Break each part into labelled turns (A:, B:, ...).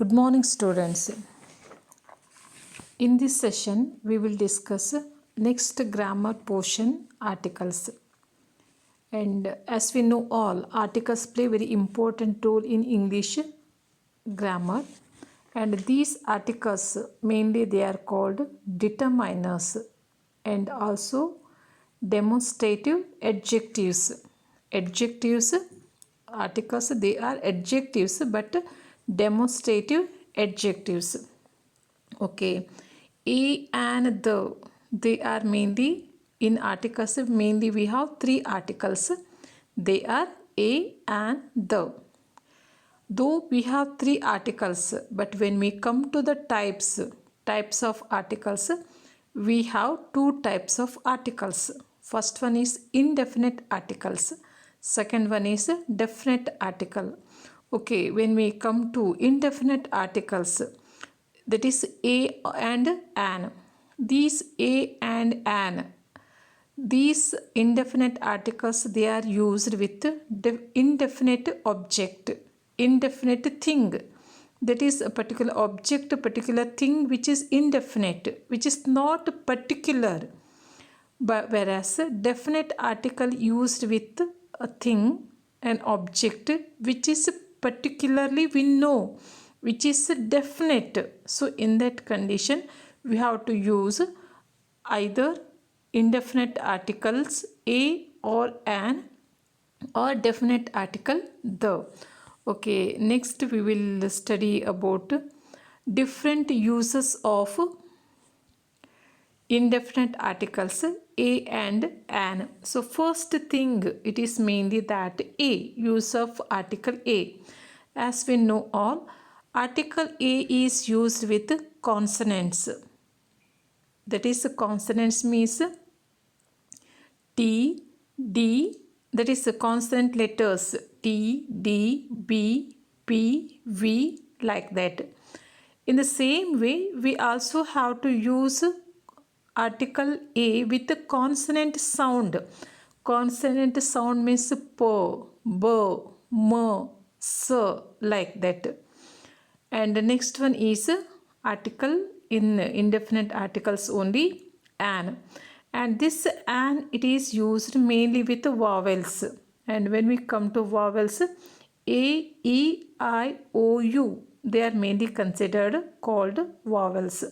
A: Good morning, students. In this session, we will discuss next grammar portion, articles. And as we know all, articles play very important role in English grammar. And these articles, mainly they are called determiners and also demonstrative adjectives. Adjectives, articles, they are adjectives but demonstrative adjectives. Okay, a and the, they are mainly in articles. Mainly we have three articles. They are a and the. Though we have three articles, but when we come to the types of articles, we have two types of articles. First one is indefinite articles. Second one is definite article. Okay, when we come to indefinite articles, that is a and an. These a and an, these indefinite articles, they are used with indefinite object, indefinite thing. That is a particular object, a particular thing which is indefinite, which is not particular. But whereas a definite article used with a thing, an object which is particularly we know, which is definite. So in that condition, we have to use either indefinite articles a or an, or definite article the. Okay, next we will study about different uses of indefinite articles a and an. So first thing, it is mainly that a, use of article a. As we know all, article a is used with consonants. That is, consonants means T, D, that is the consonant letters T, D, B, P, V, like that. In the same way, we also have to use article A with the consonant sound. Consonant sound means P, B, M, S, like that. And the next one is article in indefinite articles only, an. And this an, it is used mainly with vowels. And when we come to vowels, A, E, I, O, U, they are mainly considered called vowels.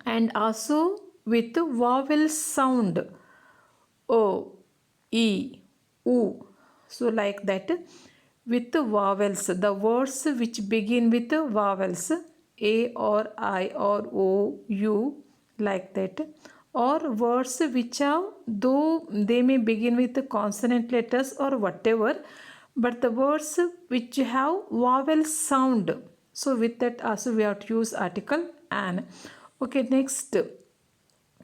A: And also with the vowel sound, O, E, U. So like that, with the vowels, the words which begin with the vowels, A or I or O, U, like that, or words which are, though they may begin with the consonant letters or whatever, but the words which have vowel sound. So with that also we have to use article an. Okay, next,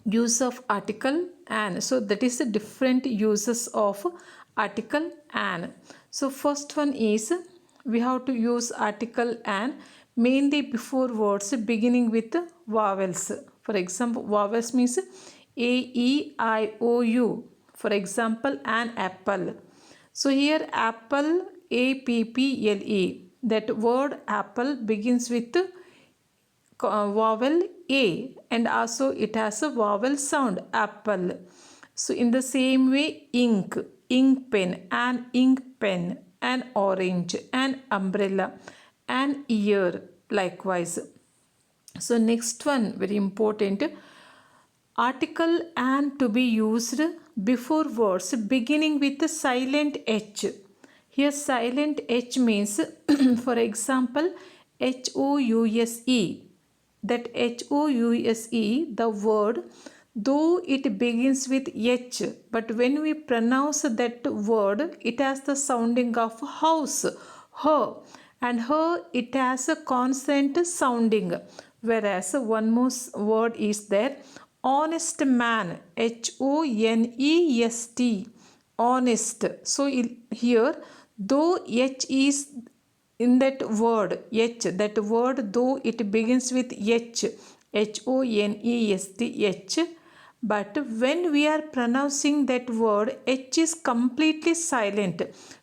A: use of article an. So that is the different uses of article an. So first one is, we have to use article an mainly before words beginning with vowels. For example, vowels means A, E, I, O, U. For example, an apple. So here apple, A, P, P, L, E. That word apple begins with vowel A, and also it has a vowel sound, apple. So in the same way, ink, ink pen, an ink pen, an orange, an umbrella, an ear, likewise. So next one, very important, article an to be used before words beginning with the silent H. Here silent H means for example HOUSE. That HOUSE, the word, though it begins with H, but when we pronounce that word, it has the sounding of house, her, and her, it has a consonant sounding. Whereas one more word is there, honest man, HONEST, honest. So here, though H is in that word, H, that word, though it begins with H, HONEST, but when we are pronouncing that word, H is completely silent.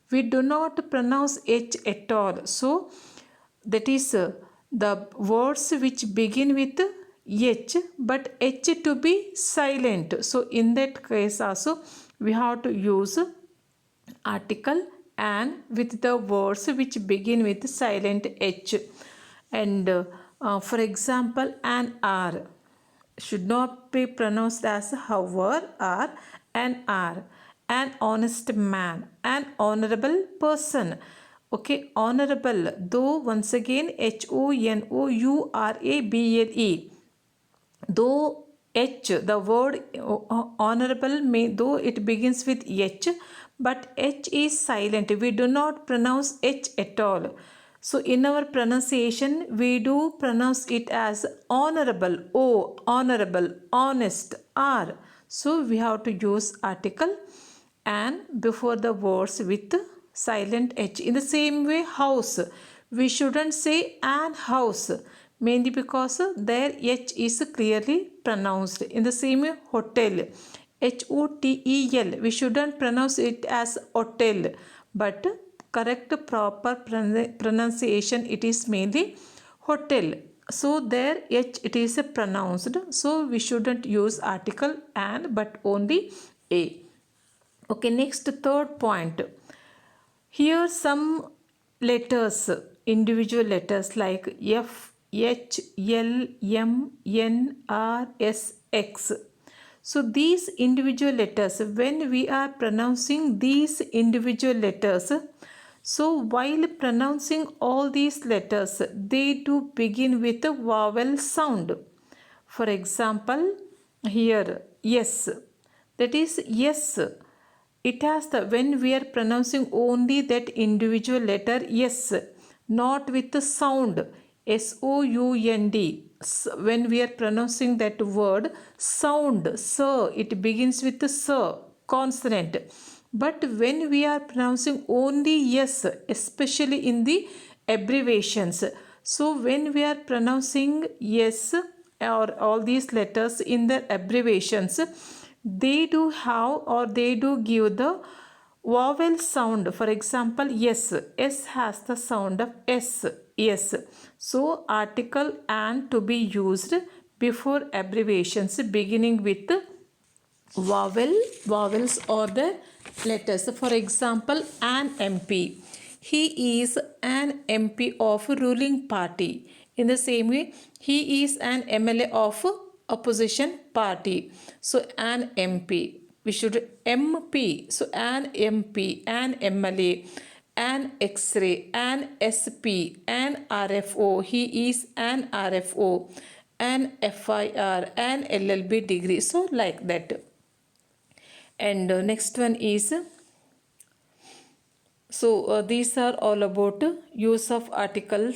A: We do not pronounce H at all. So that is the words which begin with H but H to be silent. So in that case also we have to use article and with the words which begin with silent H. And for example, an R should not be pronounced as however or an R. An honest man, an honorable person. Okay, honorable, though once again HONOURABLE, though H, the word honorable may, though it begins with H, but H is silent. We do not pronounce H at all. So in our pronunciation, we do pronounce it as honorable, O, honorable, honest, R. So we have to use article and before the words with silent H. In the same way, house. We shouldn't say an house, mainly because their H is clearly pronounced. In the same way, hotel. HOTEL. We shouldn't pronounce it as hotel, but correct proper pronunciation it is mainly hotel. So there H it is pronounced. So we shouldn't use article and but only A. Okay, next third point. Here some letters, individual letters like F, H, L, M, N, R, S, X. So these individual letters, when we are pronouncing these individual letters, so while pronouncing all these letters, they do begin with a vowel sound. For example, here, yes, that is yes. It has the, when we are pronouncing only that individual letter yes, not with the sound sound. When we are pronouncing that word sound, sir, it begins with the sir consonant. But when we are pronouncing only yes, especially in the abbreviations, so when we are pronouncing yes or all these letters in the abbreviations, they do have or they do give the vowel sound. For example, yes, S has the sound of S, yes. So article and to be used before abbreviations beginning with vowels or the letters. For example, an MP. He is an MP of ruling party. In the same way, he is an MLA of opposition party. So an MP. We should MP. So an MP, an MLA, an X-ray, an SP, an RFO. He is an RFO, an FIR, an LLB degree. So like that. And next one is, so these are all about use of article.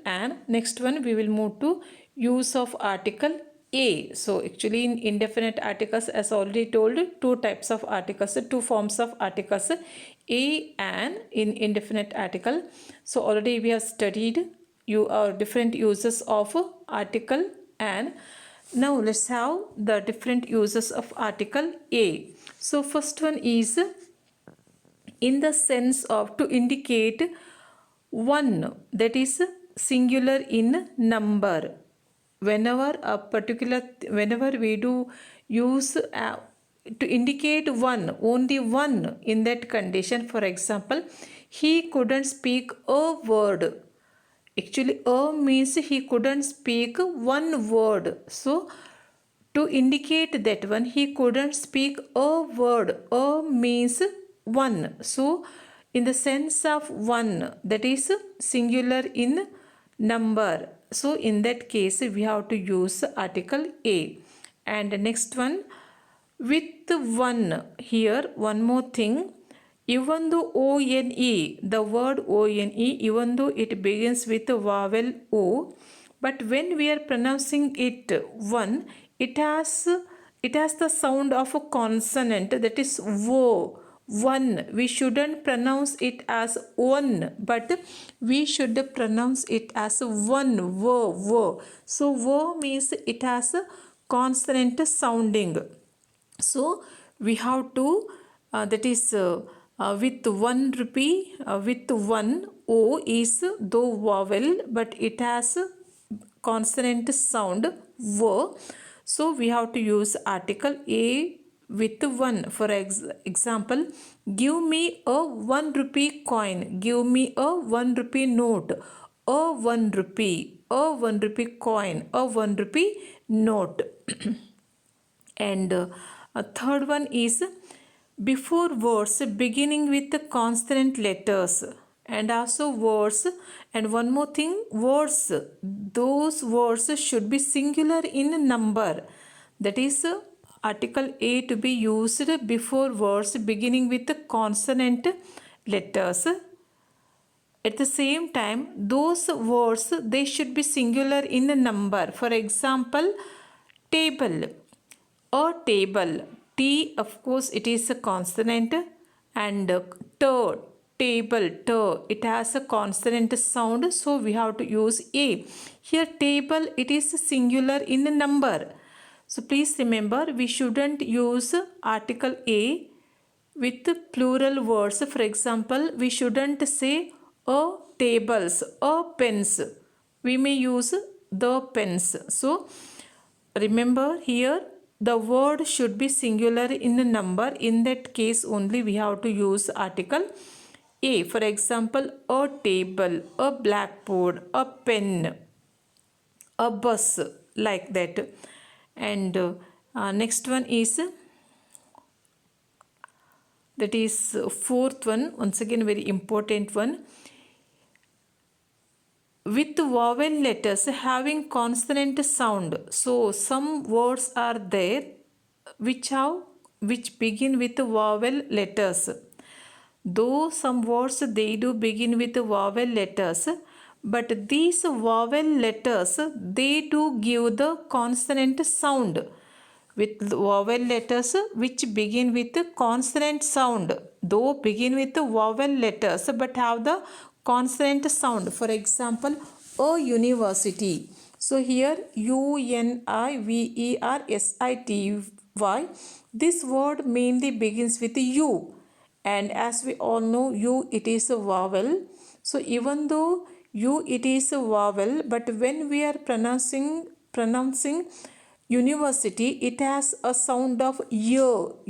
A: And next one we will move to use of article A. So actually in indefinite articles, as already told, two types of articles, two forms of articles, A and in indefinite article. So already we have studied different uses of article and now let's have the different uses of article A. So first one is in the sense of to indicate one, that is singular in number. Whenever we do use to indicate one, only one in that condition. For example, he couldn't speak a word. Actually, a means he couldn't speak one word. So, to indicate that one, he couldn't speak a word. A means one. So, in the sense of one, that is singular in number. So, in that case, we have to use article A. And the next one, with one. Here, one more thing. Even though O-N-E, the word O-N-E, even though it begins with a vowel O, but when we are pronouncing it one, it has the sound of a consonant, that is wo, one. We shouldn't pronounce it as one, but we should pronounce it as one, wo. So wo means it has a consonant sounding. So we have to that is with 1 rupee, with 1 O is though vowel, but it has consonant sound V. So we have to use article A with 1. For example, give me a 1 rupee coin. Give me a 1 rupee note. A 1 rupee. A 1 rupee coin. A 1 rupee note. And a third one is before words beginning with the consonant letters, and also words, and one more thing, words, those words should be singular in number. That is article A to be used before words beginning with the consonant letters. At the same time, those words, they should be singular in a number. For example, table. A table. T, of course, it is a consonant, and table, it has a consonant sound, so we have to use A. Here table, it is singular in a number. So please remember, we shouldn't use article A with plural words. For example, we shouldn't say a tables, a pens. We may use the pens. So remember, here the word should be singular in a number. In that case only we have to use article A. For example, a table, a blackboard, a pen, a bus, like that. And next one is, that is fourth one, once again very important one. With vowel letters having consonant sound. So some words are there which begin with vowel letters. Though some words they do begin with vowel letters, but these vowel letters they do give the consonant sound. With vowel letters which begin with consonant sound, though begin with vowel letters but have the consonant sound. For example, a university. So here UNIVERSITY. This word mainly begins with U, and as we all know, U it is a vowel. So even though U it is a vowel, but when we are pronouncing university, it has a sound of U,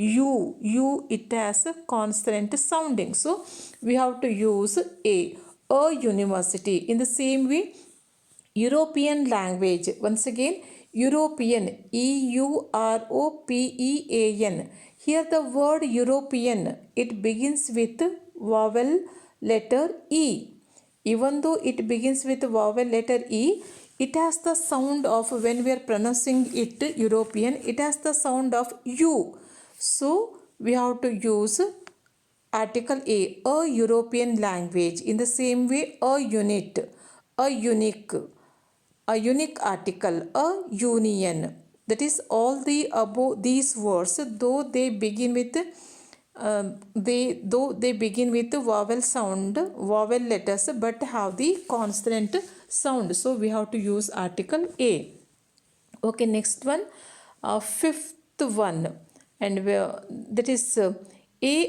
A: it has a consonant sounding. So we have to use a university. In the same way, European language, once again, European, EUROPEAN. Here the word European, it begins with vowel letter E. Even though it begins with vowel letter E, it has the sound of, when we are pronouncing it European, it has the sound of U. So we have to use article A European language. In the same way, a unit, a unique article, a union. That is all the above these words, though they begin with vowel sound, vowel letters, but have the consonant sound. So we have to use article A. Okay, next one, fifth one, and that is a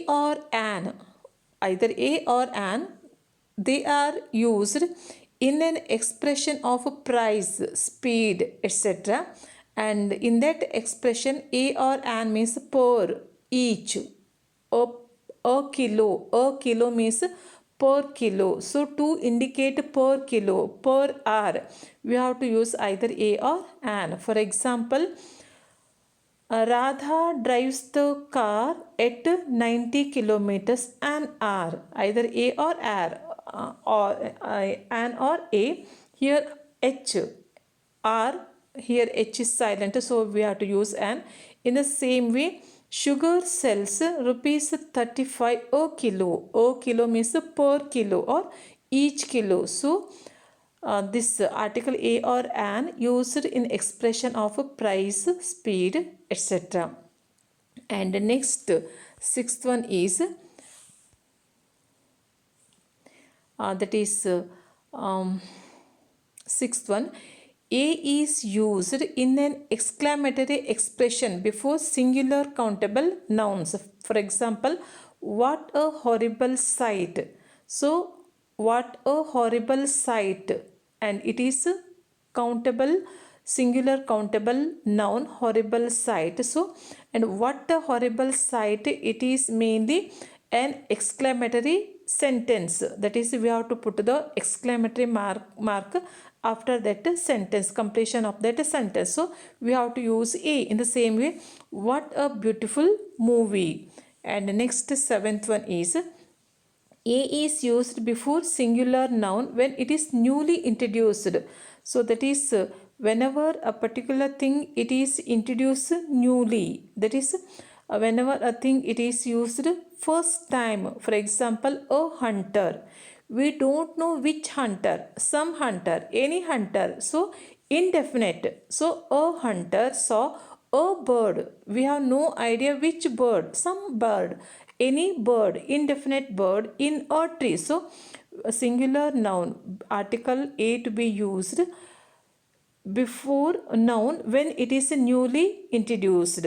A: or an. Either a or an, they are used in an expression of price, speed, etc. And in that expression, a or an means per, each. A kilo means per kilo. So to indicate per kilo, per hour, we have to use either a or an. For example, Radha drives the car at 90 kilometers an hour. Either a or r, an or a. Here h, r, here h is silent, so we have to use an. In the same way, sugar sells rupees 35 a kilo. A kilo means per kilo or each kilo. So this article a or an used in expression of price, speed, etc. And next, sixth one is that is sixth one. A is used in an exclamatory expression before singular countable nouns. For example, what a horrible sight. So what a horrible sight, and it is countable, singular countable noun, horrible sight. So, and what a horrible sight, it is mainly an exclamatory sentence. That is, we have to put the exclamatory mark after that sentence, completion of that sentence. So we have to use a. In the same way, what a beautiful movie. And next, seventh one is a is used before singular noun when it is newly introduced. So that is, whenever a particular thing it is introduced newly. That is, whenever a thing it is used first time. For example, a hunter. We don't know which hunter, some hunter, any hunter. So indefinite. So a hunter saw a bird. We have no idea which bird, some bird, any bird, indefinite bird in a tree. So a singular noun, article a to be used before a noun when it is newly introduced.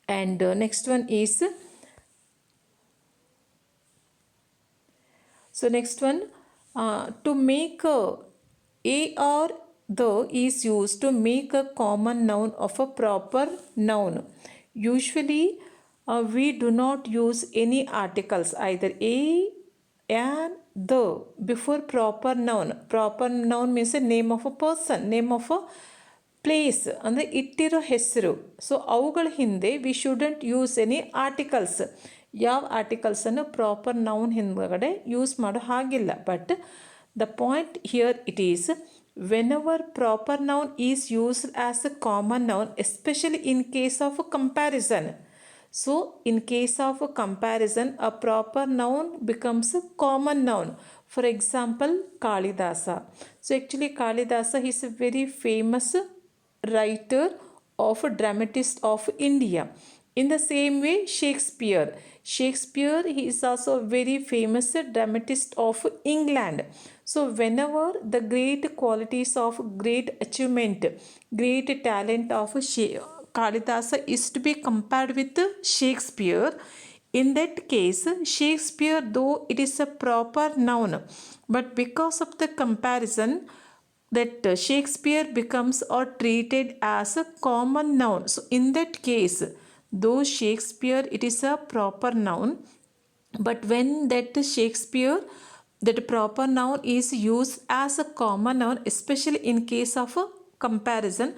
A: And next one is, so next one, to make a or the is used to make a common noun of a proper noun. Usually, we do not use any articles, either a and the before proper noun. Proper noun means a name of a person, name of a place ಅಂದರೆ ಇಟ್ಟಿರೋ ಹೆಸರು. So ಅವುಗಳ ಹಿಂದೆ V shouldn't use any articles. ಯಾವ ಆರ್ಟಿಕಲ್ಸನ್ನು proper noun ಹಿಂದ್ಗಡೆ use ಮಾಡೋ ಹಾಗಿಲ್ಲ. But the point here it is, whenever proper noun is used as a common noun, especially in case of a comparison. So in case of a comparison, a proper noun becomes a common noun. For example, Kalidasa. So actually Kalidasa is a very famous writer of a dramatist of India. In the same way, Shakespeare. Shakespeare, he is also a very famous dramatist of England. So whenever the great qualities of great achievement, great talent of Kalidasa is to be compared with Shakespeare, in that case, Shakespeare, though it is a proper noun, but because of the comparison, that Shakespeare becomes or treated as a common noun. So in that case, though Shakespeare it is a proper noun, but when that Shakespeare, that proper noun is used as a common noun, especially in case of a comparison,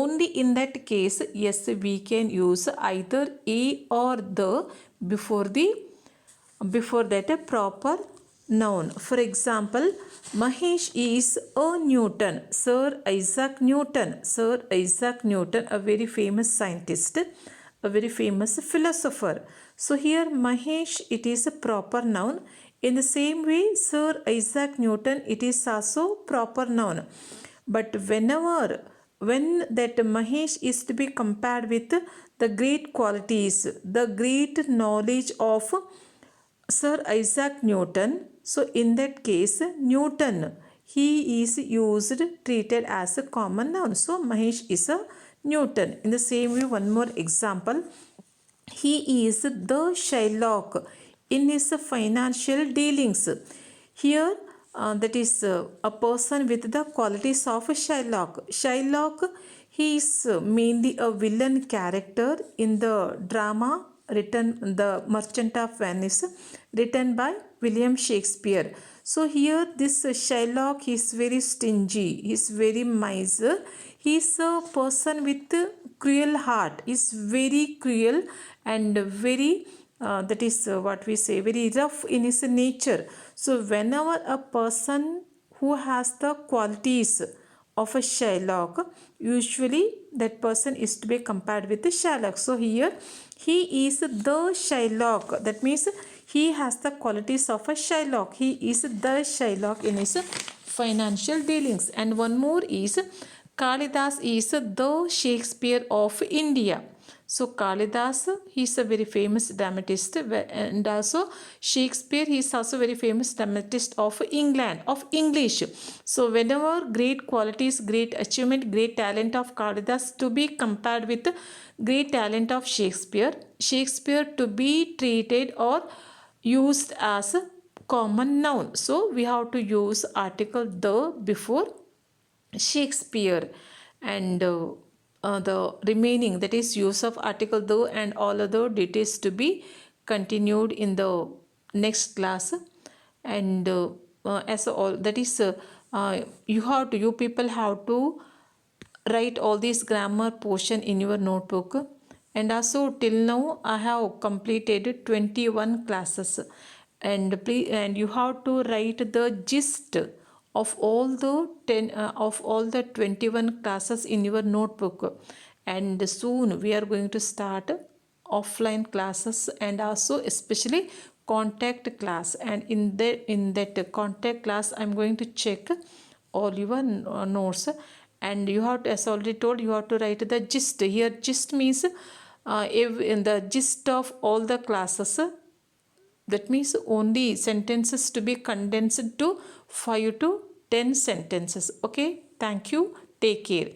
A: only in that case, yes, we can use either a or the before that a proper noun. For example, Mahesh is a Newton. Sir Isaac Newton. Sir Isaac Newton, a very famous scientist, a very famous philosopher. So here Mahesh, it is a proper noun. In the same way, Sir Isaac Newton, it is also proper noun. But when that Mahesh is to be compared with the great qualities, the great knowledge of Sir Isaac Newton, so in that case, Newton, he is used, treated as a common noun. So Mahesh is a Newton. In the same way, one more example, he is the Shylock in his financial dealings. Here, that is a person with the qualities of Shylock. Shylock, he is mainly a villain character in the drama written, The Merchant of Venice, written by William Shakespeare. So here this Shylock is very stingy, he is very miser, he is a person with cruel heart, is very cruel and very that is what we say, very rough in his nature. So whenever a person who has the qualities of a Shylock, usually that person is to be compared with the Sherlock. So here he is the Shylock. That means he has the qualities of a Shylock. He is the Shylock in his financial dealings. And one more is Kalidas is the Shakespeare of India. So Kalidas, he is a very famous dramatist, and also Shakespeare, he is also very famous dramatist of England, of English. So whenever great qualities, great achievement, great talent of Kalidas to be compared with great talent of Shakespeare, Shakespeare to be treated or used as a common noun. So we have to use article the before Shakespeare, and the remaining, that is use of article the and all other details to be continued in the next class. And as all that is you people have to write all these grammar portion in your notebook. And also till now I have completed 21 classes, and please, and you have to write the gist of all the 10 of all the 21 classes in your notebook. And soon we are going to start offline classes, and also especially contact class. And in that contact class I'm going to check all your notes. And you have to, as already told, you have to write the gist. Here gist means if in the gist of all the classes, that means only sentences to be condensed to 5 to 10 sentences. Okay, thank you, take care.